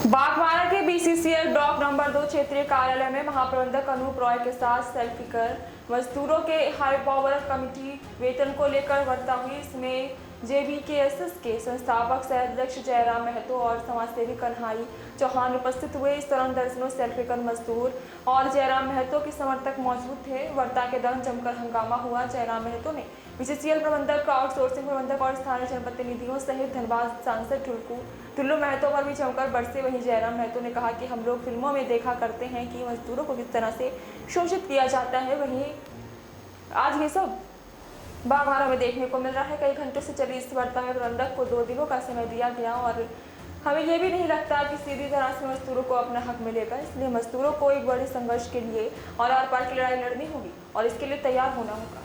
बागबारा के BCCL block number 2 क्षेत्रीय कार्यालय में महाप्रबंधक अनूप रॉय के साथ सेल्फी कर मजदूरों के हाई पावर कमेटी वेतन को लेकर वार्ता हुई। इसमें जेबीकेएसएस के संस्थापक सह अध्यक्ष जयराम महतो और समाजसेवी कन्हाई चौहान उपस्थित हुए। इस दौरान दर्जनों सेल्फी कर मजदूर और जयराम महतो के समर्थक मौजूद थे। वार्ता के दौरान जमकर हंगामा हुआ। जयराम महतो ने बीसीसीएल प्रबंधक, आउटसोर्सिंग प्रबंधक और स्थानीय जनप्रतिनिधियों सहित धनबाद सांसद टुल्लू महतो पर भी जमकर बरसे। वहीं जयराम महतो ने कहा कि हम लोग फिल्मों में देखा करते हैं कि मजदूरों को किस तरह से शोषित किया जाता है, वहीं आज ये सब बागबारा में देखने को मिल रहा है। कई घंटों से चली इस वार्ता में प्रबंधक को 2 दिनों का समय दिया गया और हमें यह भी नहीं लगता कि सीधी तरह से मजदूरों को अपना हक मिलेगा। इसलिए मजदूरों को एक बड़े संघर्ष के लिए और आर पार की लड़ाई लड़नी होगी और इसके लिए तैयार होना होगा।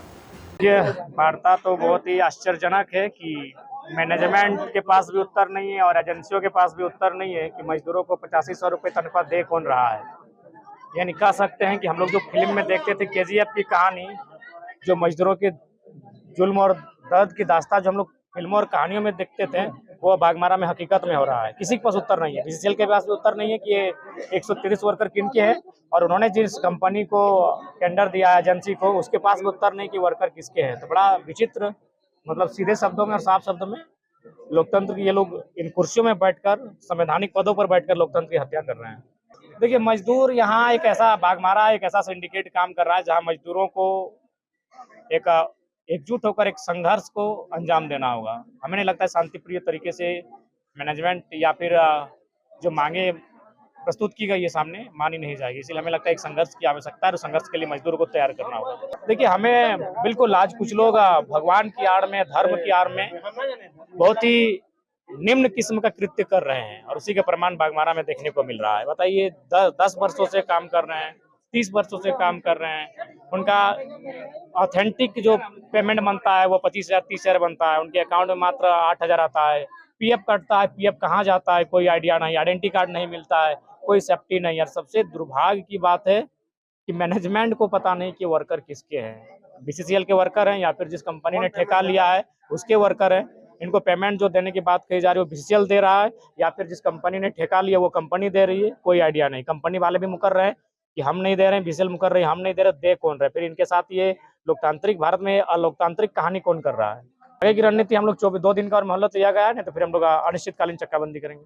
ये वार्ता तो बहुत ही आश्चर्यजनक है कि मैनेजमेंट के पास भी उत्तर नहीं है और एजेंसियों के पास भी उत्तर नहीं है कि मजदूरों को 8500 रुपये तनख्वाह दे कौन रहा है। यानी कह सकते हैं कि हम लोग जो फिल्म में देखते थे केजीएफ की कहानी, जो मजदूरों के जुल्म और दर्द की दास्तान जो हम लोग फिल्मों और कहानियों में देखते थे, वो बागबारा में हकीकत में हो रहा है। किसी के पास उत्तर नहीं है, बीसीसीएल के पास भी उत्तर नहीं है कि ये 130 वर्कर किनके हैं और उन्होंने जिस कंपनी को टेंडर दिया है एजेंसी को, उसके पास भी उत्तर नहीं कि वर्कर किसके हैं। तो बड़ा विचित्र, मतलब सीधे शब्दों में और साफ शब्दों में लोकतंत्र की ये लोग इन कुर्सियों में बैठकर, संवैधानिक पदों पर बैठकर लोकतंत्र की हत्या कर रहे हैं। देखिए, मजदूर यहाँ एक ऐसा बागबारा एक ऐसा सिंडिकेट काम कर रहा है जहाँ मजदूरों को एकजुट होकर एक संघर्ष को अंजाम देना होगा। हमें नहीं लगता है शांतिप्रिय तरीके से मैनेजमेंट या फिर जो मांगे प्रस्तुत की गई है सामने मानी नहीं जाएगी। इसलिए हमें लगता है एक संघर्ष की आवश्यकता है और संघर्ष के लिए मजदूरों को तैयार करना होगा। देखिए, हमें बिल्कुल आज कुछ लोग भगवान की आड़ में, धर्म की आड़ में बहुत ही निम्न किस्म का कृत्य कर रहे हैं और उसी का प्रमाण बागबारा में देखने को मिल रहा है। बताइए, 10 वर्षों से काम कर रहे हैं, 30 वर्षों से काम कर रहे हैं, उनका ऑथेंटिक जो पेमेंट बनता है वो 25,000 30,000 बनता है, उनके अकाउंट में मात्र 8,000 आता है। पीएफ कटता है, पीएफ कहाँ जाता है कोई आइडिया नहीं, आइडेंटिटी कार्ड नहीं मिलता है, कोई सेफ्टी नहीं। यार, सबसे दुर्भाग्य की बात है कि मैनेजमेंट को पता नहीं कि वर्कर किसके हैं, बीसीसीएल के वर्कर हैं या फिर जिस कंपनी ने ठेका लिया है उसके वर्कर हैं। इनको पेमेंट जो देने की बात कही जा रही है वो बीसीसीएल दे रहा है या फिर जिस कंपनी ने ठेका लिया वो कंपनी दे रही है, कोई आइडिया नहीं। कंपनी वाले भी मुकर रहे हैं कि हम नहीं दे रहे हैं, बीसीसीएल मुकर रही है हम नहीं दे रहे, दे कौन रहे। फिर इनके साथ ये लोकतांत्रिक भारत में अलोकतांत्रिक कहानी कौन कर रहा है। आगे की रणनीति हम लोग 2 दिन का और मोहलत दिया गया है, नहीं तो फिर हम लोग अनिश्चितकालीन चक्काबंदी करेंगे।